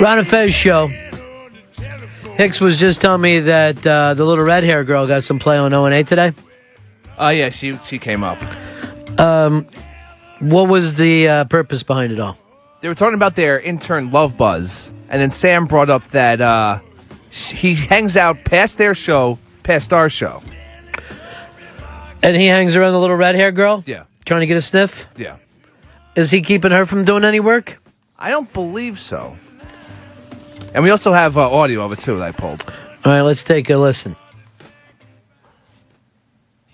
Ron&Fez show. Hicks was just telling me that the little red hair girl got some play on O&A today. Oh, yeah, she came up. What was the purpose behind it all? They were talking about their intern Lovebuzz, and then Sam brought up that he hangs out past their show, past our show. And he hangs around the little red hair girl? Yeah. Trying to get a sniff? Yeah. Is he keeping her from doing any work? I don't believe so. And we also have audio of it, too, that I pulled. All right, let's take a listen.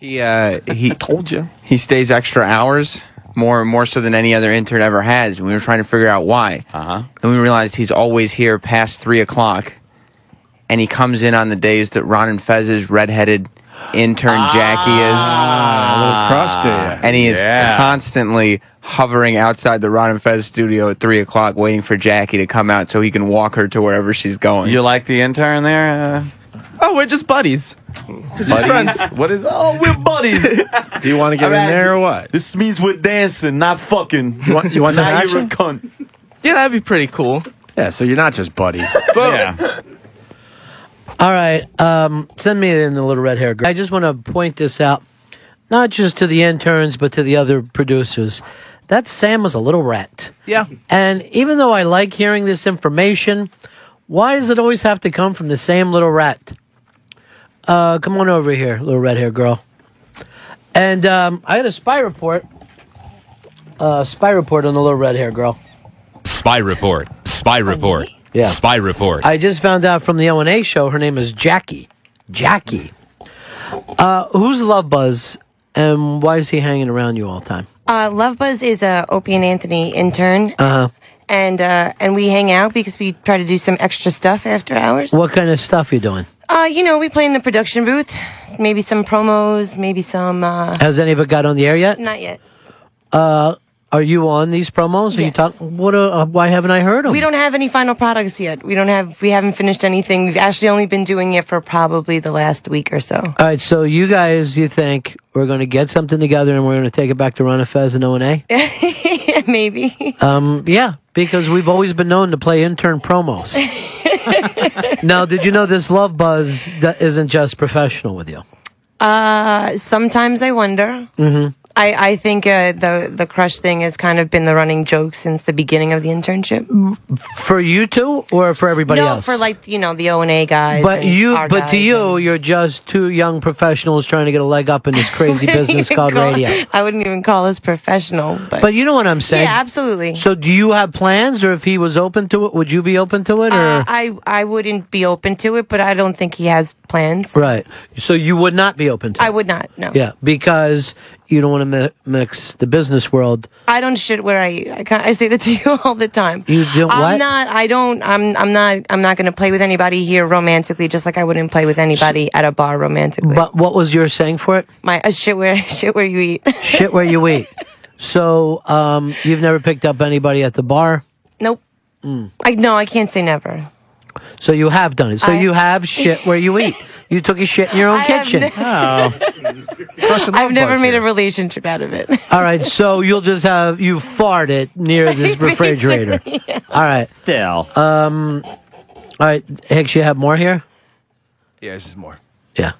He told you. He stays extra hours, more so than any other intern ever has. We were trying to figure out why. And we realized he's always here past 3 o'clock. And he comes in on the days that Ron&Fez's redheaded intern Jackie is. A little crush to you. And he is constantly hovering outside the Ron&Fez studio at 3 o'clock waiting for Jackie to come out so he can walk her to wherever she's going. You like the intern there? Oh, we're just buddies. Just friends. What is? Oh, we're buddies. Do you want to get in there or what? This means we're dancing, not fucking. You want some now action? you're a cunt. Yeah, that'd be pretty cool. Yeah, so you're not just buddies. Yeah. All right, send me in the little red hair girl. I just want to point this out, not just to the interns, but to the other producers. That Sam was a little rat. Yeah. And even though I like hearing this information, why does it always have to come from the same little rat? Come on over here, little red hair girl. And I had a spy report. Spy report on the little red hair girl. Spy report. Spy report. Yeah. Spy report. I just found out from the O&A show her name is Jackie. Jackie. Who's Lovebuzz, and why is he hanging around you all the time? Lovebuzz is a Opie and Anthony intern. Uh-huh. And we hang out because we try to do some extra stuff after hours. What kind of stuff you doing? We play in the production booth. Maybe some promos, maybe some... Has any of it got on the air yet? Not yet. Are you on these promos? Are you Yes. why haven't I heard them? We don't have any final products yet. We haven't finished anything. We've actually only been doing it for probably the last week or so. All right, so you guys, you think we're going to get something together and we're going to take it back to Ron&Fez and O&A? Maybe. Yeah, because we've always been known to play intern promos. Now, did you know this Lovebuzz that isn't just professional with you? Sometimes I wonder. Mm-hmm. I think the crush thing has kind of been the running joke since the beginning of the internship. For you two, or for everybody else? No, for the O&A guys. But and to you, you're just two young professionals trying to get a leg up in this crazy business called radio. I wouldn't even call us professional. But you know what I'm saying? Yeah, absolutely. So do you have plans, or if he was open to it, would you be open to it? Or I wouldn't be open to it, but I don't think he has plans. Right. So you would not be open to it? I would not, no. Yeah, because you don't want to mix the business world. I don't shit where I eat. I say that to you all the time. You don't what? I'm not going to play with anybody here romantically, just like I wouldn't play with anybody at a bar romantically. But what was your saying for it? Shit where you eat. Shit where you eat. So, you've never picked up anybody at the bar? Nope. I can't say never. So you have done it. So you have shit where you eat. You took a shit in your own kitchen. I've never made a relationship out of it. All right, so you'll just have you farted near this refrigerator. Yeah. All right. Still. All right, Hicks, you have more here? Yeah, there's just more. Yeah.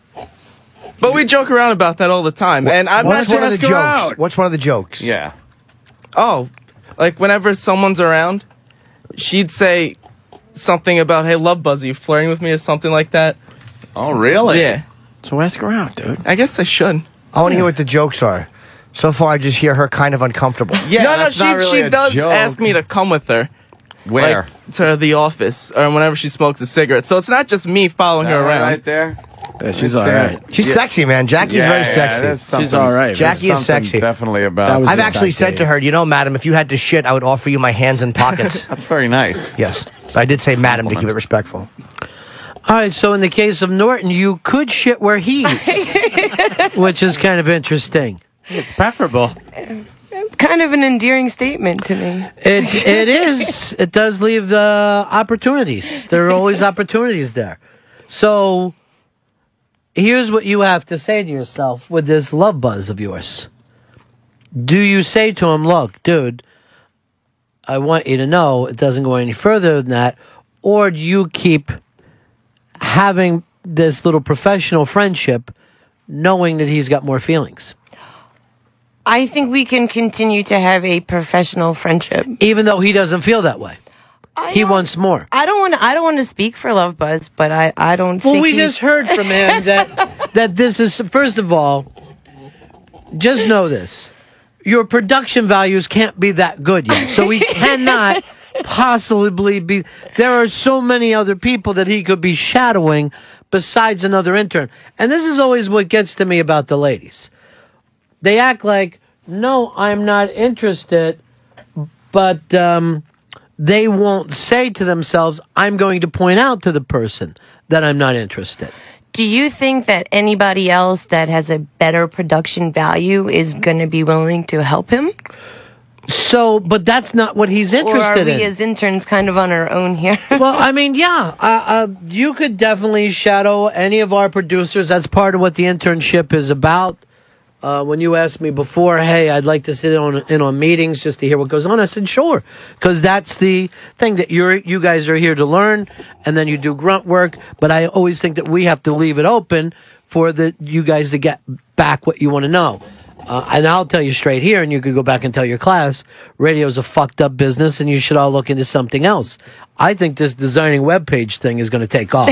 But we joke around about that all the time, and I'm not What's one of the just around. jokes? What's one of the jokes? Yeah. Oh, like whenever someone's around, she'd say something about, "Hey, Lovebuzz, are you flirting with me?" or something like that. Oh, really? Yeah. So ask around, dude. I guess I should. I want to hear what the jokes are. So far, I just hear her kind of uncomfortable. Yeah, no, that's not really she a does joke. ask me to come with her. Where? Like, to the office, or whenever she smokes a cigarette. So it's not just me following her around. Right there. Yeah, she's all right. She's sexy, man. Jackie's very sexy. She's all right. Jackie is sexy. Definitely about. I've actually said to her, madam, if you had to shit, I would offer you my hands and pockets. That's very nice. Yes. So I did say madam to keep it respectful. All right, so in the case of Norton, you could shit where he eats, which is kind of interesting. It's preferable. It's kind of an endearing statement to me. It is. It does leave the opportunities. There are always opportunities there. So here's what you have to say to yourself with this Lovebuzz of yours. Do you say to him, look, dude, I want you to know it doesn't go any further than that, or do you keep having this little professional friendship knowing that he's got more feelings? I think we can continue to have a professional friendship, even though he doesn't feel that way. He wants more. I don't want to speak for Lovebuzz, but I don't think. Well, we just heard from him that this is, first of all, just know this. Your production values can't be that good yet. So he cannot possibly be. There are so many other people that he could be shadowing besides another intern. And this is always what gets to me about the ladies. They act like, no, I'm not interested, but they won't say to themselves, I'm going to point out to the person that I'm not interested. Do you think that anybody else that has a better production value is going to be willing to help him? So, but that's not what he's interested in. Or are we as interns kind of on our own here? Well, I mean, yeah, you could definitely shadow any of our producers. That's part of what the internship is about. When you asked me before, hey, I'd like to sit in on meetings just to hear what goes on, I said, sure. Because that's the thing that you guys are here to learn, and then you do grunt work. But I always think that we have to leave it open for you guys to get back what you want to know. And I'll tell you straight here, and you could go back and tell your class, radio is a fucked up business, and you should all look into something else. I think this designing webpage thing is going to take off.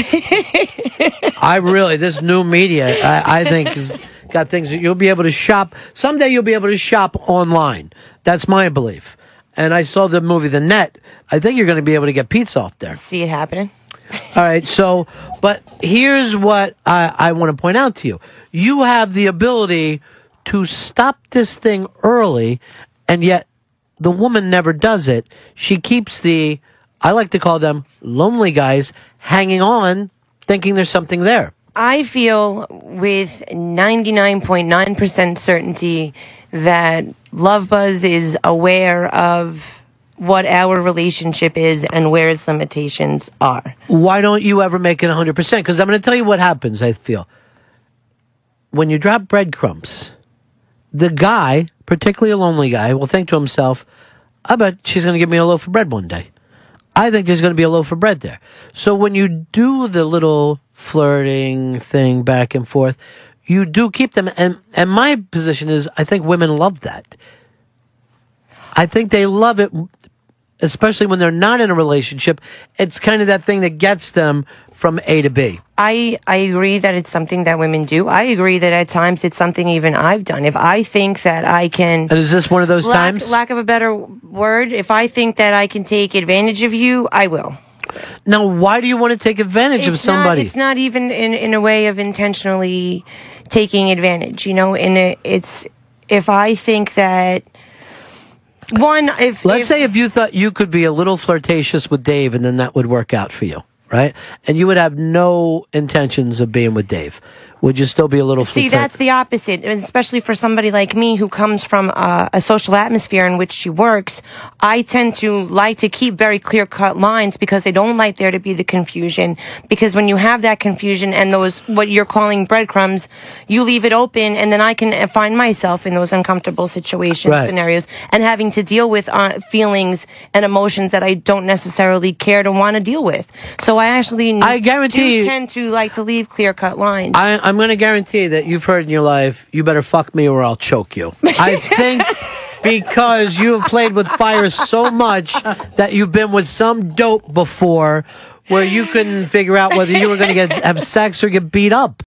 This new media, I think is got things that you'll be able to shop. Someday you'll be able to shop online. That's my belief. And I saw the movie The Net. I think you're going to be able to get pizza off there. See it happening. All right. So, but here's what I want to point out to you. You have the ability to stop this thing early, and yet the woman never does it. She keeps I like to call them lonely guys, hanging on, thinking there's something there. I feel with 99.9% certainty that Lovebuzz is aware of what our relationship is and where its limitations are. Why don't you ever make it 100%? Because I'm going to tell you what happens, I feel. When you drop breadcrumbs, the guy, particularly a lonely guy, will think to himself, I bet she's going to give me a loaf of bread one day. I think there's going to be a loaf of bread there. So when you do the little flirting thing back and forth, you do keep them. And my position is, I think women love that. I think they love it, especially when they're not in a relationship. It's kind of that thing that gets them from A to B. I agree that it's something that women do. I agree that at times it's something even I've done. If I think that I can... And is this one of those times? Lack of a better word, if I think that I can take advantage of you, I will. Now, why do you want to take advantage of somebody? It's not even in a way of intentionally taking advantage, you know? If I think that... Let's say if you thought you could be a little flirtatious with Dave and then that would work out for you. Right? And you would have no intentions of being with Dave. Would you still be a little... See, that's the opposite, especially for somebody like me who comes from a social atmosphere in which she works. I tend to like to keep very clear-cut lines because I don't like there to be the confusion. Because when you have that confusion and those, what you're calling breadcrumbs, you leave it open, and then I can find myself in those uncomfortable situations, scenarios, and having to deal with feelings and emotions that I don't necessarily care to want to deal with. So I guarantee tend to like to leave clear-cut lines. I'm going to guarantee that you've heard in your life, you better fuck me or I'll choke you. I think because you have played with fire so much that you've been with some dope before where you couldn't figure out whether you were going to have sex or get beat up.